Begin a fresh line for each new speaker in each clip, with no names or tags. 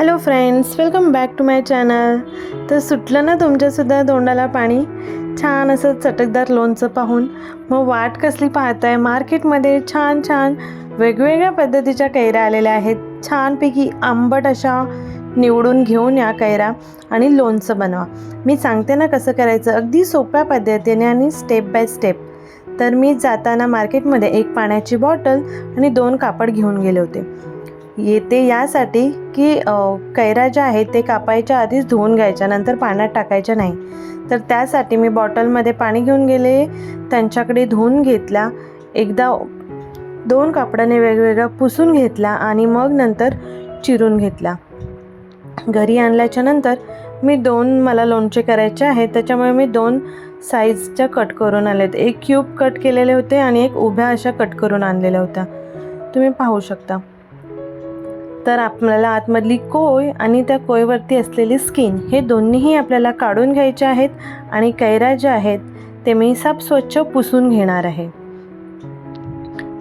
Hello friends, welcome back to my channel. तर सुटलं ना तुमच्यासुद्धा तोंडाला पाणी छान असं चटकदार लोणचं पाहून? मग वाट कसली पाहताय? मार्केटमध्ये छान छान वेगवेगळ्या पद्धतीच्या कैऱ्या आलेल्या आहेत. छानपैकी आंबट अशा निवडून घेऊन या कैऱ्या आणि लोणचं बनवा. मी सांगते ना कसं करायचं, अगदी सोप्या पद्धतीने आणि स्टेप बाय स्टेप. तर मी जाताना मार्केटमध्ये एक पाण्याची बॉटल आणि 2 कापड घेऊन गेले होते. येते यासाठी की कैऱ्या ज्या आहेत ते कापायच्या आधीच धुवून घ्यायच्या, नंतर पाण्यात टाकायच्या नाही. तर त्यासाठी मी बॉटलमध्ये पाणी घेऊन गेले, त्यांच्याकडे धुवून घेतला, एकदा 2 कापडाने वेगवेगळा पुसून घेतला आणि मग नंतर चिरून घेतला. घरी आणल्याच्या नंतर मी मला लोणचे करायचे आहेत, त्याच्यामुळे मी 2 साईजच्या कट करून आलेत. एक क्यूब कट केलेले होते आणि एक उभ्या अशा कट करून आणलेल्या होत्या, तुम्ही पाहू शकता. तर आपल्याला आतमधली कोय आणि त्या कोयवरती असलेली स्किन हे दोन्हीही आपल्याला काढून घ्यायचे आहेत आणि कैऱ्या ज्या आहेत ते मी साफ स्वच्छ पुसून घेणार आहे.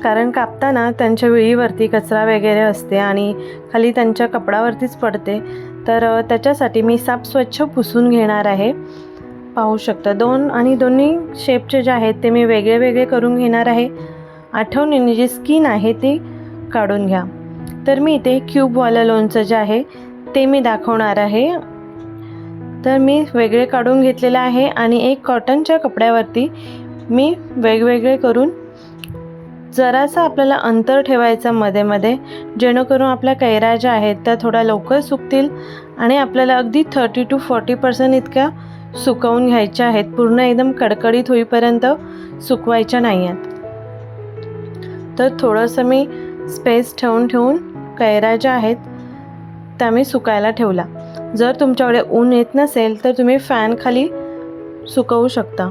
कारण कापताना त्यांच्या विळीवरती कचरा वगैरे असते आणि खाली त्यांच्या कपडावरतीच पडते, तर त्याच्यासाठी मी साफ स्वच्छ पुसून घेणार आहे. पाहू शकता दोन्ही शेपचे जे आहेत ते मी वेगळे वेगळे करून घेणार आहे. आठवणीने जी स्किन आहे ती काढून घ्या. तर मी इथे क्यूबवालं लोणचं जे आहे ते मी दाखवणार आहे. तर मी वेगळे काढून घेतलेलं आहे आणि एक कॉटनच्या कपड्यावरती मी वेगवेगळे करून जरासा आपल्याला अंतर ठेवायचं मध्ये, जेणेकरून आपल्या कैऱ्या ज्या आहेत त्या थोड्या लवकर सुकतील आणि आपल्याला अगदी 30 to 40% इतक्या सुकवून घ्यायच्या आहेत. पूर्ण एकदम कडकडीत होईपर्यंत सुकवायच्या नाही आहेत. तर थोडंसं मी स्पेस ठेवून कैऱ्या ज्या आहेत त्या मी सुकायला ठेवला. जर तुमच्याकडे ऊन येत नसेल तर तुम्ही फॅन खाली सुकवू शकता.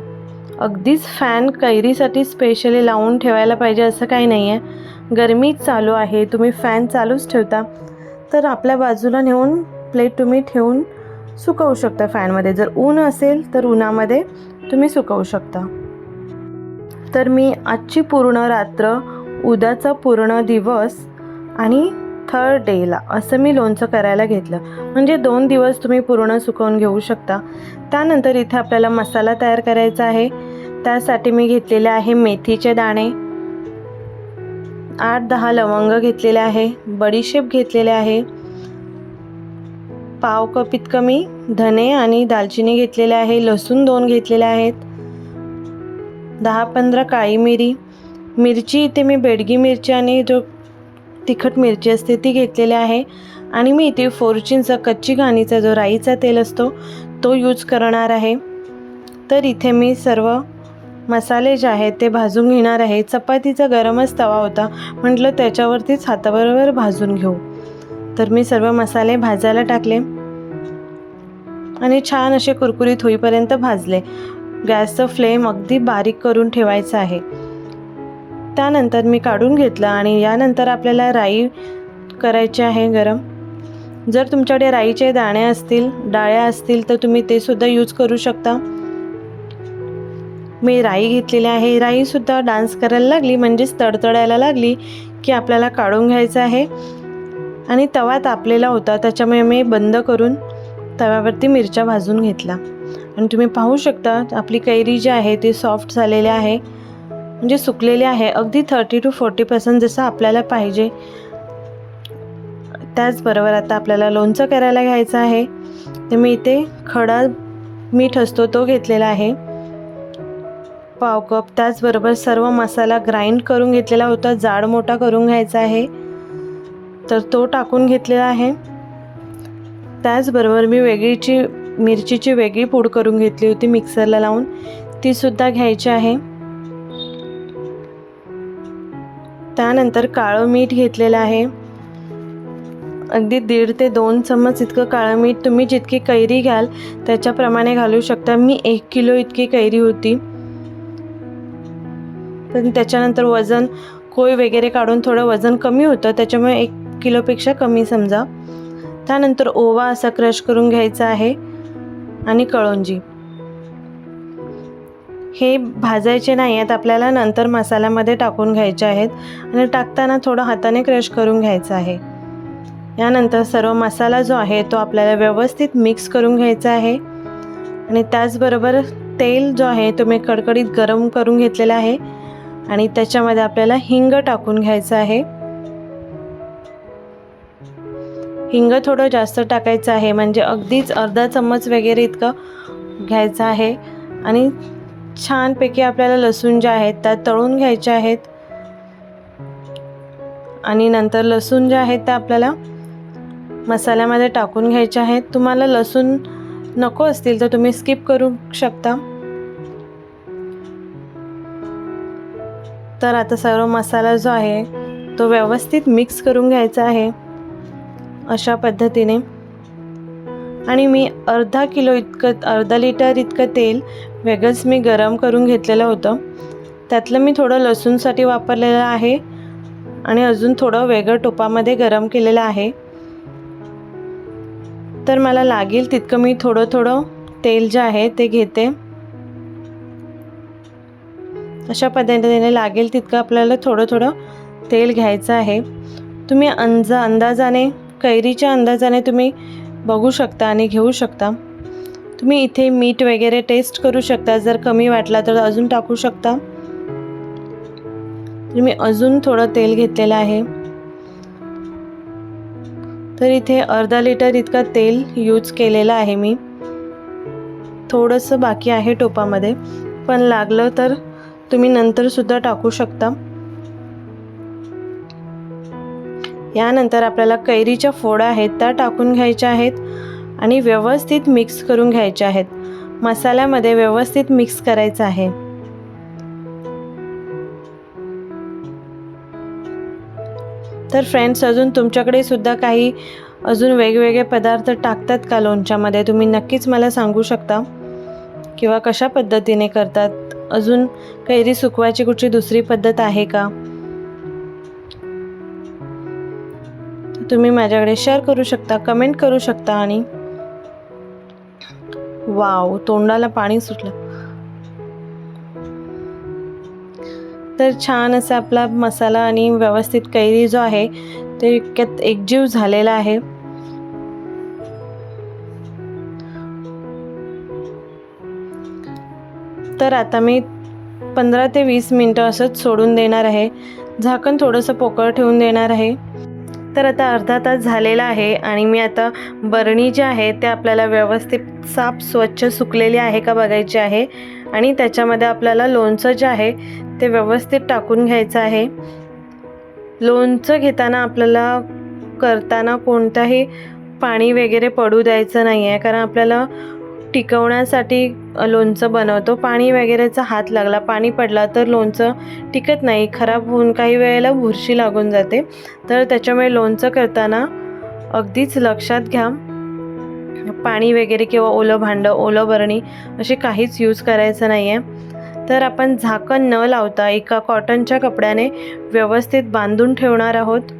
अगदीच फॅन कैरीसाठी स्पेशली लावून ठेवायला पाहिजे असं काही नाही आहे. गरमी चालू आहे, तुम्ही फॅन चालूच ठेवता तर आपल्या बाजूला नेऊन प्लेट तुम्ही ठेवून सुकवू शकता फॅनमध्ये. जर ऊन असेल तर उन्हामध्ये तुम्ही सुकवू शकता. तर मी आजची पूर्ण रात्र, उद्याचा पूर्ण दिवस आणि 3rd डेला असं मी लोणचं करायला घेतलं. म्हणजे 2 दिवस तुम्ही पूर्ण सुकवून घेऊ शकता. त्यानंतर इथे आपल्याला मसाला तयार करायचा आहे. त्यासाठी मी घेतलेले आहे मेथीचे दाणे, 8-10 लवंग घेतलेले आहे, बडीशेप घेतलेले आहे, पाव कप इतकं मी धने आणि दालचिनी घेतलेले आहे, लसूण 2 घेतलेले आहेत, 10-15 काळी मिरची इथे मी बेडगी मिरची आणि जो तिखट मिरची असते ती घेतलेली आहे. आणि मी इथे फॉर्च्यूनचा कच्ची घाणीचा जो राईचा तेल असतो तो यूज करणार आहे. तर इथे मी सर्व मसाले जे आहेत ते भाजून घेणार आहे. चपातीचा गरमच तवा होता, म्हटलं त्याच्यावरतीच हाताबरोबर भाजून घेऊ. तर मी सर्व मसाले भाजायला टाकले आणि छान असे कुरकुरीत होईपर्यंत भाजले. गॅसचं फ्लेम अगदी बारीक करून ठेवायचं आहे. त्यानंतर मी काढून घेतलं आणि यानंतर आपल्याला राई करायची आहे गरम. जर तुमच्याकडे राईचे दाणे असतील, डाळ्या असतील तर तुम्ही ते सुद्धा यूज करू शकता. मी राई घेतलेली आहे. राईसुद्धा डान्स करायला लागली, म्हणजेच तडतडायला लागली की आपल्याला काढून घ्यायचं आहे. आणि तवा तापलेला होता त्याच्यामुळे मी बंद करून तव्यावरती मिरच्या भाजून घेतला. आणि तुम्ही पाहू शकता आपली कैरी जी आहे ती सॉफ्ट झालेली आहे, म्हणजे सुकलेली आहे. अगदी 30 to 40% जसं आपल्याला पाहिजे. त्याचबरोबर आता आपल्याला लोणचं करायला घ्यायचं आहे. तर मी इथे खडा मीठ असतो तो घेतलेला आहे, पाव कप. त्याचबरोबर सर्व मसाला ग्राइंड करून घेतलेला होता, जाड मोठा करून घ्यायचा आहे, तर तो टाकून घेतलेला आहे. त्याचबरोबर मी मिरचीची वेगळी पूड करून घेतली होती मिक्सरला लावून, तीसुद्धा घ्यायची आहे. त्यानंतर काळं मीठ घेतलेलं आहे, अगदी 1.5 ते 2 चम्मच इतकं काळं मीठ. तुम्ही जितकी कैरी घ्याल त्याच्याप्रमाणे घालू शकता. मी 1 किलो इतकी कैरी होती, पण त्याच्यानंतर वजन कोय वगैरे काढून थोडं वजन कमी होतं, त्याच्यामुळे 1 किलोपेक्षा कमी समजा. त्यानंतर ओवा असा क्रश करून घ्यायचा आहे आणि कळोंजी. हे भाजायचे नाही आहेत आपल्याला, नंतर मसाल्यामध्ये टाकून घ्यायचे आहेत आणि टाकताना थोडं हाताने क्रश करून घ्यायचं आहे. यानंतर सर्व मसाला जो आहे तो आपल्याला व्यवस्थित मिक्स करून घ्यायचा आहे आणि त्याचबरोबर तेल जो आहे तो मी कडकडीत गरम करून घेतलेला आहे आणि त्याच्यामध्ये आपल्याला हिंग टाकून घ्यायचं आहे। हिंग थोडं जास्त टाकायचं आहे, म्हणजे अगदीच अर्धा चम्मच वगैरे इतकं घ्यायचं आहे आणि छानपैकी आपल्याला लसूण जे आहेत त्या तळून घ्यायचे आहेत आणि नंतर लसूण जे आहेत ते आपल्याला मसाल्यामध्ये टाकून घ्यायचे आहेत। तुम्हाला लसूण नको असतील तर तुम्ही स्किप करू शकता। तर आता सर्व मसाला जो आहे तो व्यवस्थित मिक्स करून घ्यायचा आहे अशा पद्धतीने। आणि मी अर्धा लिटर इतकं तेल वेगळंच मी गरम करून घेतलेलं होतं, त्यातलं मी थोडं लसूणसाठी वापरलेलं आहे आणि अजून थोडं वेगळं टोपामध्ये गरम केलेलं आहे। तर मला लागेल तितकं मी थोडं तेल जे आहे ते घेते। अशा पद्धतीने लागेल तितकं आपल्याला थोडं तेल घ्यायचं आहे। तुम्ही अंदाजाने कैरीच्या अंदाजाने तुम्ही बघू शकता आणि घेऊ शकता। तुम्ही इथे मीठ वगैरे टेस्ट करू शकता, जर कमी वाटला तर अजून टाकू शकता। मी अजून थोडं तेल घेतलेलं आहे, तर इथे अर्धा लिटर इतका तेल यूज केलेलं आहे मी। थोडंसं बाकी आहे टोपामध्ये, पण लागलं तर तुम्ही नंतर सुद्धा टाकू शकता। यानंतर आपल्याला कैरीच्या फोड्या आहेत त्या टाकून घ्यायच्या आहेत आणि व्यवस्थित मिक्स करून घ्यायच्या आहेत। मसाल्यामध्ये व्यवस्थित मिक्स करायचं आहे। तर फ्रेंड्स, अजून तुमच्याकडे सुद्धा काही अजून वेगवेगळे पदार्थ टाकतात का लोणच्यामध्ये? तुम्ही नक्कीच मला सांगू शकता किंवा कशा पद्धतीने करतात? अजून कैरी सुकवायची कुठची दुसरी पद्धत आहे का? तुम्ही माझ्याकडे शेअर करू शकता, कमेंट करू शकता। आणि वाव, तोंडाला पाणी सुटलं। तर छान असा आपला मसाला आणि व्यवस्थित कैरी जो आहे ते इतक्यात एकजीव झालेला आहे। तर आता मी 15 ते 20 मिनिटं असंच सोडून देणार आहे। झाकण थोडंसं पोकळ ठेवून देणार आहे। तर आता अर्धा तास झालेला आहे आणि मी आता बरणी जी आहे ते आपल्याला व्यवस्थित साफ स्वच्छ सुकलेली आहे का बघायची आहे आणि त्याच्यामध्ये आपल्याला लोणचं जे आहे ते व्यवस्थित टाकून घ्यायचं आहे। लोणचं घेताना आपल्याला करताना कोणताही पाणी वगैरे पडू द्यायचं नाही आहे, कारण आपल्याला टिकवण्यासाठी लोणचं बनवतो। पाणी वगैरेचा हात लागला, पाणी पडला तर लोणचं टिकत नाही, खराब होऊन काही वेळेला बुरशी लागून जाते। तर त्याच्यामुळे लोणचं करताना अगदीच लक्षात घ्या, पाणी वगैरे किंवा ओलं भांडं, ओलं बरणी असे काहीच यूज करायचं नाही आहे। तर आपण झाकण न लावता एका कॉटनच्या कपड्याने व्यवस्थित बांधून ठेवणार आहोत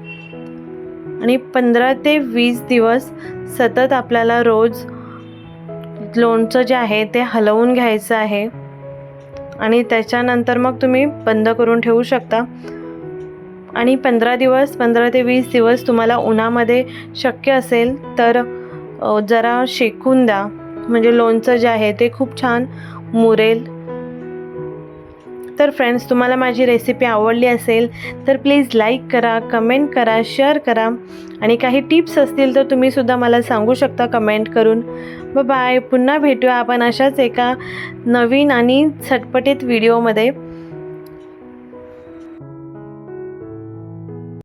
आणि 15 ते 20 दिवस सतत आपल्याला रोज लोणचं जे आहे ते हलवून घ्यायचं आहे आणि त्याच्यानंतर मग तुम्ही बंद करून ठेवू शकता। आणि 15 ते 20 दिवस तुम्हाला उन्हामध्ये शक्य असेल तर जरा शेकून द्या, म्हणजे लोणचं जे आहे ते खूप छान मुरेल। तर फ्रेंड्स, तुम्हाला माझी रेसिपी आवडली असेल तर प्लीज लाईक करा, कमेंट करा, शेअर करा आणि काही टिप्स असतील तर तुम्ही सुद्धा मला सांगू शकता कमेंट करून। बाय, पुन्हा भेटूया आपण अशाच एका नवीन आणि झटपटीत व्हिडिओमध्ये।